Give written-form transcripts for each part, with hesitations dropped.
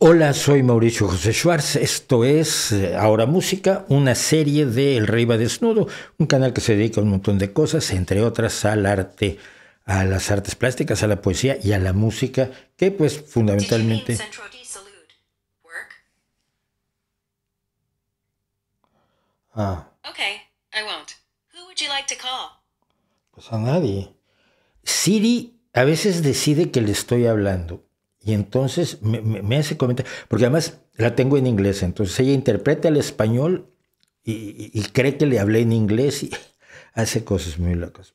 Hola, soy Mauricio José Schwartz. Esto es Ahora Música, una serie de El Rey va Desnudo, un canal que se dedica a un montón de cosas, entre otras al arte, a las artes plásticas, a la poesía y a la música, que pues fundamentalmente... Ah, pues a nadie. Siri a veces decide que le estoy hablando y entonces me hace comentar, porque además la tengo en inglés, entonces ella interpreta el español y cree que le hablé en inglés y hace cosas muy locas.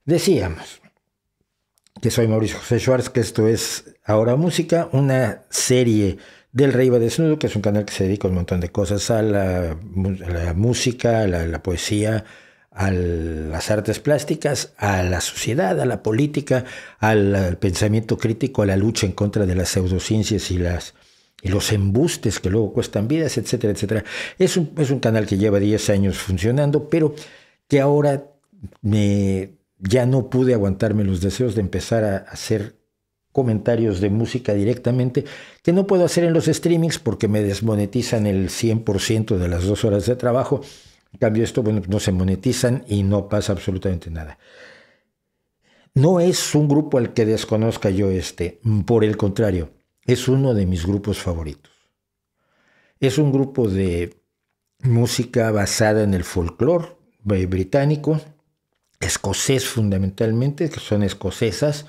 Decíamos que soy Mauricio José Schwartz, que esto es Ahora Música, una serie del Rey va Desnudo, que es un canal que se dedica a un montón de cosas, a la música, a la poesía, a las artes plásticas, a la sociedad, a la política, al pensamiento crítico, a la lucha en contra de las pseudociencias y los embustes que luego cuestan vidas, etcétera, etcétera. Es un canal que lleva 10 años funcionando, pero que ahora ya no pude aguantarme los deseos de empezar a hacer comentarios de música directamente, que no puedo hacer en los streamings porque me desmonetizan el 100% de las 2 horas de trabajo. En cambio esto, bueno, no se monetizan y no pasa absolutamente nada. No es un grupo al que desconozca yo por el contrario, es uno de mis grupos favoritos. Es un grupo de música basada en el folclore británico, escocés fundamentalmente, que son escocesas,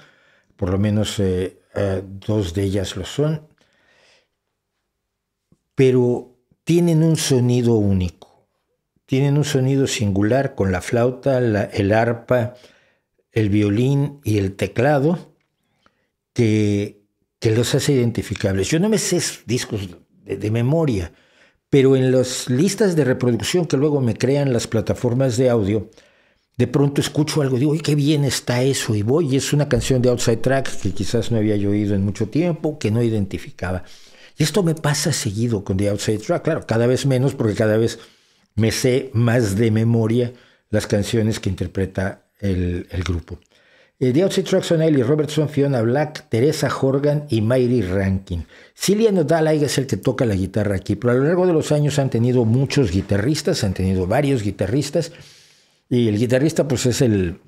por lo menos dos de ellas lo son, pero tienen un sonido único, tienen un sonido singular con la flauta, el arpa, el violín y el teclado que los hace identificables. Yo no me sé discos de memoria, pero en las listas de reproducción que luego me crean las plataformas de audio, de pronto escucho algo, digo, ¡ay, qué bien está eso! Y voy, y es una canción de Outside Track que quizás no había yo oído en mucho tiempo, que no identificaba. Y esto me pasa seguido con The Outside Track, claro, cada vez menos porque cada vez me sé más de memoria las canciones que interpreta el grupo. The Outside Track son Ellie Robertson, Fiona Black, Teresa Horgan y Mairy Rankin. Cillian O'Dallagh es el que toca la guitarra aquí, pero a lo largo de los años han tenido muchos guitarristas, han tenido varios guitarristas, y el guitarrista pues es el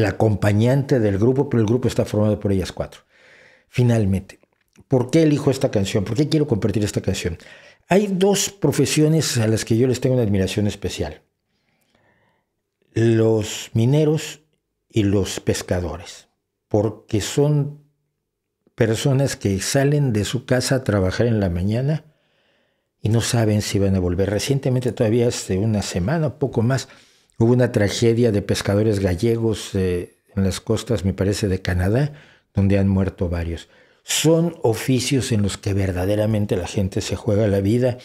acompañante del grupo, pero el grupo está formado por ellas cuatro. Finalmente, ¿por qué elijo esta canción? ¿Por qué quiero compartir esta canción? Hay dos profesiones a las que yo les tengo una admiración especial. Los mineros y los pescadores, porque son personas que salen de su casa a trabajar en la mañana y no saben si van a volver. Recientemente, todavía hace una semana, poco más, hubo una tragedia de pescadores gallegos en las costas, me parece, de Canadá, donde han muerto varios. Son oficios en los que verdaderamente la gente se juega la vida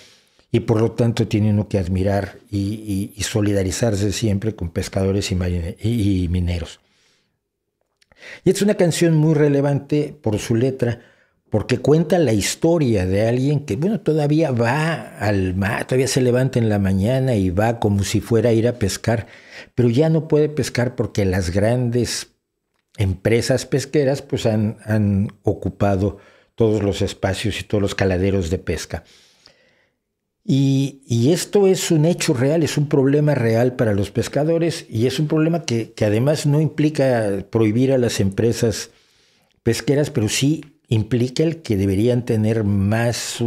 y por lo tanto tiene uno que admirar y solidarizarse siempre con pescadores y mineros. Y es una canción muy relevante por su letra, porque cuenta la historia de alguien que, bueno, todavía va al mar, todavía se levanta en la mañana y va como si fuera a ir a pescar, pero ya no puede pescar porque las grandes empresas pesqueras pues han ocupado todos los espacios y todos los caladeros de pesca. Y esto es un hecho real, es un problema real para los pescadores y es un problema que además no implica prohibir a las empresas pesqueras, pero sí implica el que deberían tener más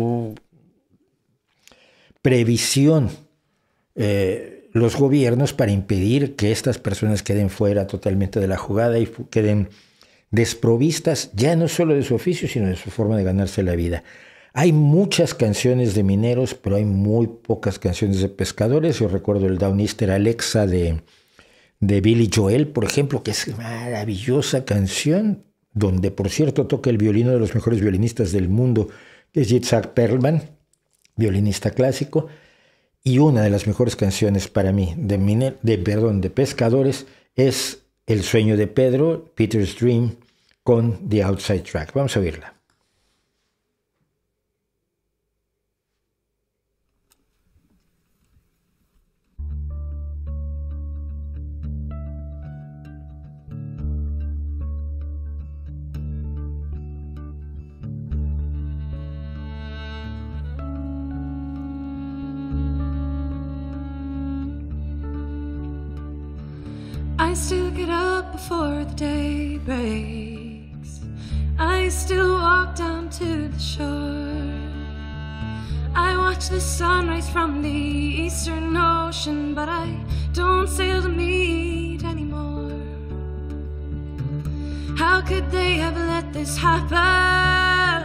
previsión los gobiernos para impedir que estas personas queden fuera totalmente de la jugada y queden desprovistas ya no solo de su oficio, sino de su forma de ganarse la vida. Hay muchas canciones de mineros, pero hay muy pocas canciones de pescadores. Yo recuerdo el Downister Alexa de Billy Joel, por ejemplo, que es una maravillosa canción, donde por cierto toca el violín de los mejores violinistas del mundo, que es Yitzhak Perlman, violinista clásico, y una de las mejores canciones para mí de pescadores es El sueño de Pedro, Peter's Dream, con The Outside Track. Vamos a oírla. I still get up before the day breaks. I still walk down to the shore. I watch the sunrise from the eastern ocean, but I don't sail to meet anymore. How could they have let this happen?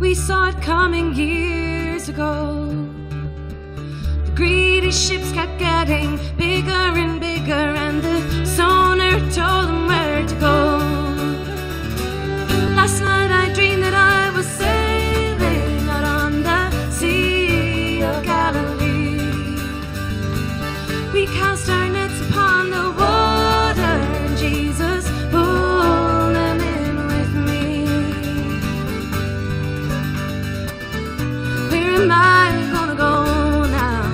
We saw it coming years ago. The greedy ships kept getting bigger and bigger, and the sonar told them where to go. Last night I dreamed that I was sailing out on the Sea of Galilee. We cast our nets upon the water, and Jesus pulled them in with me. Where am I gonna go now?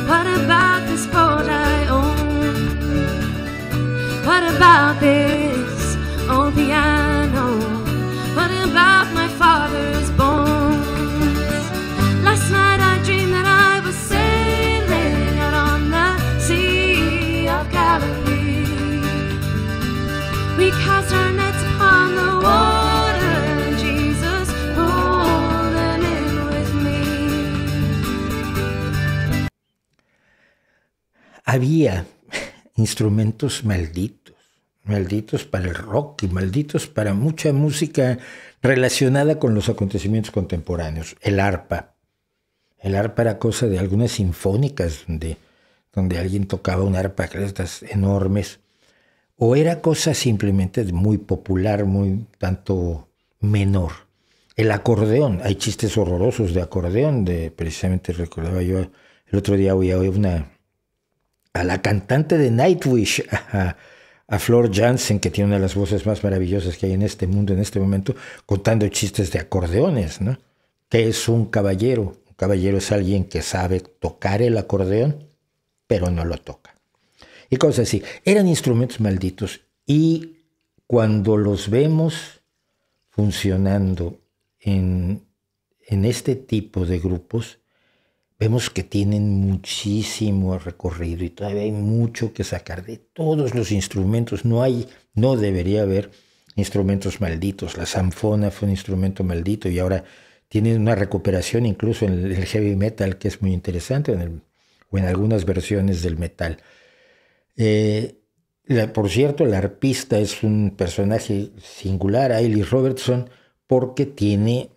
What about this boat I own? What about this old piano? What about my father's bones? Last night I dreamed that I was sailing out on the Sea of Galilee. We cast our nets upon the water, and Jesus pulled them in with me. Había instrumentos malditos para el rock y malditos para mucha música relacionada con los acontecimientos contemporáneos. El arpa. El arpa era cosa de algunas sinfónicas donde alguien tocaba un arpa de estas enormes, o era cosa simplemente muy popular, muy tanto menor. El acordeón, hay chistes horrorosos de acordeón, precisamente recordaba yo, el otro día oía a la cantante de Nightwish, a Floor Jansen, que tiene una de las voces más maravillosas que hay en este mundo en este momento, contando chistes de acordeones, ¿no? ¿Qué es un caballero? Un caballero es alguien que sabe tocar el acordeón, pero no lo toca. Y cosas así. Eran instrumentos malditos, y cuando los vemos funcionando en este tipo de grupos, vemos que tienen muchísimo recorrido y todavía hay mucho que sacar de todos los instrumentos. No debería haber instrumentos malditos. La zanfona fue un instrumento maldito y ahora tiene una recuperación incluso en el heavy metal, que es muy interesante, o en algunas versiones del metal. Por cierto, la arpista es un personaje singular, Hayley Robertson, porque tiene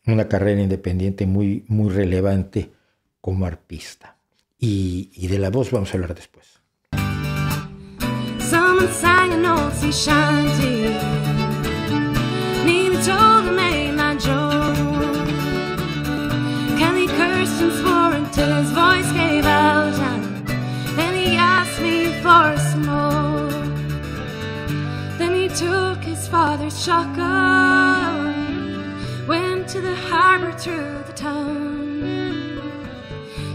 una carrera independiente muy, muy relevante como arpista. Y de la voz vamos a hablar después. Someone sang an old sea shanty. Nina told the mainland Joe. Kelly cursed and swore until his voice gave out, and then he asked me for some more. Then he took his father's shotgun, went to the harbor through the town.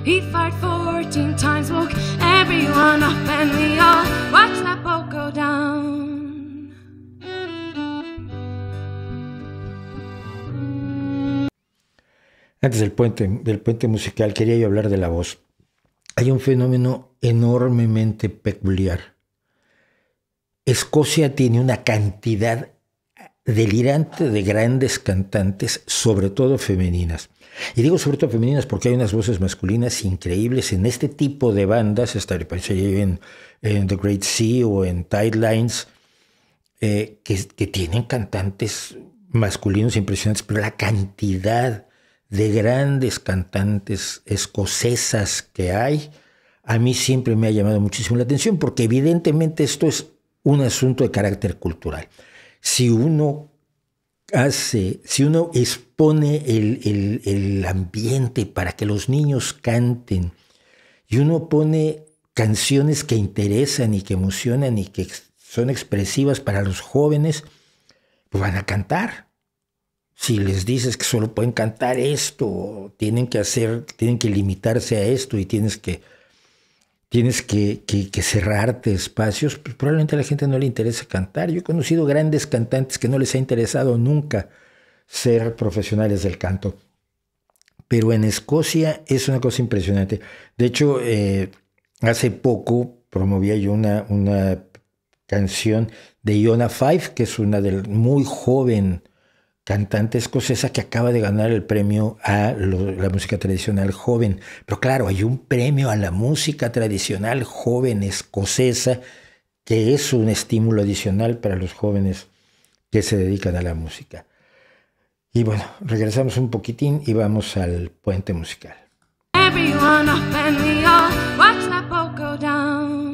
He fired 14 times, woke everyone up, and we all watched that boat go down. Antes del puente musical, quería yo hablar de la voz. Hay un fenómeno enormemente peculiar. Escocia tiene una cantidad delirante de grandes cantantes, sobre todo femeninas. Y digo sobre todo femeninas porque hay unas voces masculinas increíbles en este tipo de bandas, en The Great Sea o en Tidelines, que tienen cantantes masculinos impresionantes, pero la cantidad de grandes cantantes escocesas que hay, a mí siempre me ha llamado muchísimo la atención, porque evidentemente esto es un asunto de carácter cultural. Si uno expone el ambiente para que los niños canten, y uno pone canciones que interesan y que emocionan y que son expresivas para los jóvenes, pues van a cantar. Si les dices que solo pueden cantar esto, tienen que limitarse a esto y tienes que cerrarte espacios, pues probablemente a la gente no le interesa cantar. Yo he conocido grandes cantantes que no les ha interesado nunca ser profesionales del canto. Pero en Escocia es una cosa impresionante. De hecho, hace poco promovía yo una canción de Iona Five, que es una muy joven cantante escocesa que acaba de ganar el premio a la música tradicional joven. Pero claro, hay un premio a la música tradicional joven escocesa que es un estímulo adicional para los jóvenes que se dedican a la música. Y bueno, regresamos un poquitín y vamos al puente musical. Everyone up and we all watch that boat go down.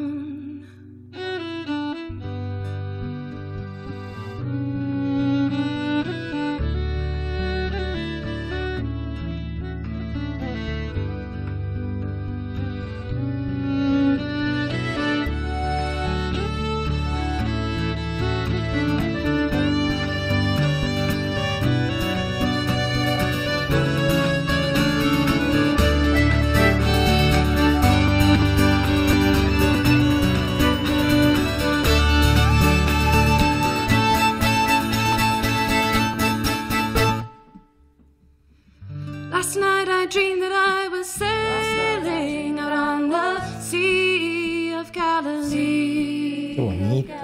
Last night I dreamed that I was sailing out on the Sea of Galilee. Qué bonito.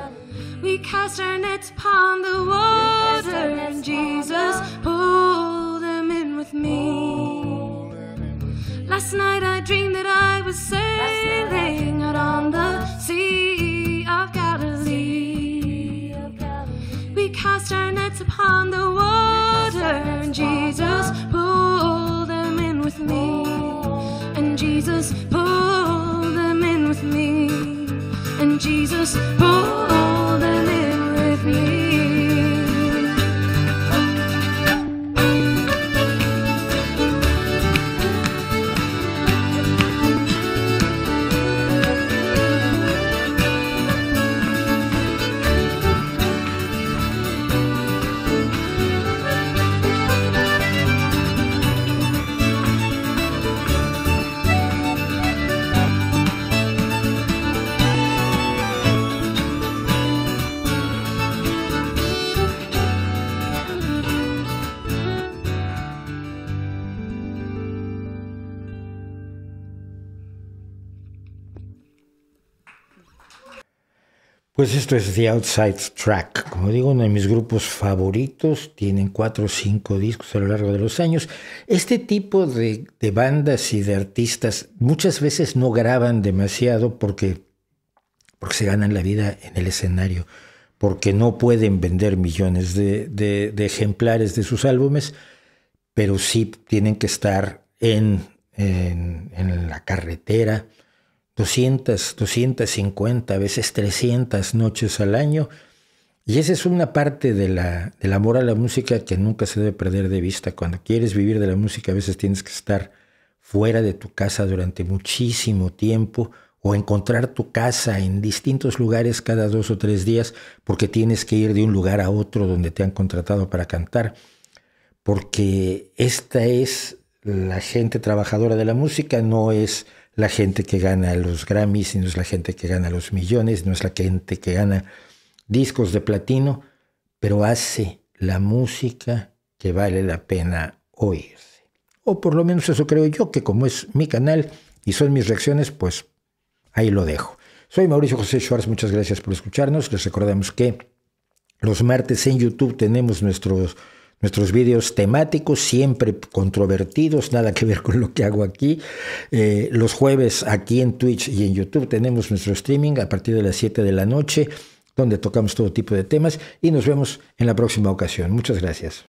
We cast our nets upon the water, and Jesus pulled them in with me. Last night I dreamed that I was sailing out on the Sea of Galilee. We cast our nets upon the water, and Jesus pulled them in with me. And Jesus pulled them in with me. And Jesus pulled them in with me. Pues esto es The Outside Track. Como digo, uno de mis grupos favoritos. Tienen 4 o 5 discos a lo largo de los años. Este tipo de bandas y de artistas muchas veces no graban demasiado porque se ganan la vida en el escenario, porque no pueden vender millones de ejemplares de sus álbumes, pero sí tienen que estar en la carretera 200, 250, a veces 300 noches al año. Y esa es una parte del amor a la música que nunca se debe perder de vista. Cuando quieres vivir de la música, a veces tienes que estar fuera de tu casa durante muchísimo tiempo o encontrar tu casa en distintos lugares cada 2 o 3 días porque tienes que ir de un lugar a otro donde te han contratado para cantar. Porque esta es la gente trabajadora de la música, no es la gente que gana los Grammys, no es la gente que gana los millones, no es la gente que gana discos de platino, pero hace la música que vale la pena oírse. O por lo menos eso creo yo, que como es mi canal y son mis reacciones, pues ahí lo dejo. Soy Mauricio José Schwartz, muchas gracias por escucharnos. Les recordamos que los martes en YouTube tenemos nuestros vídeos temáticos, siempre controvertidos, nada que ver con lo que hago aquí. Los jueves aquí en Twitch y en YouTube tenemos nuestro streaming a partir de las 7 de la noche, donde tocamos todo tipo de temas y nos vemos en la próxima ocasión. Muchas gracias.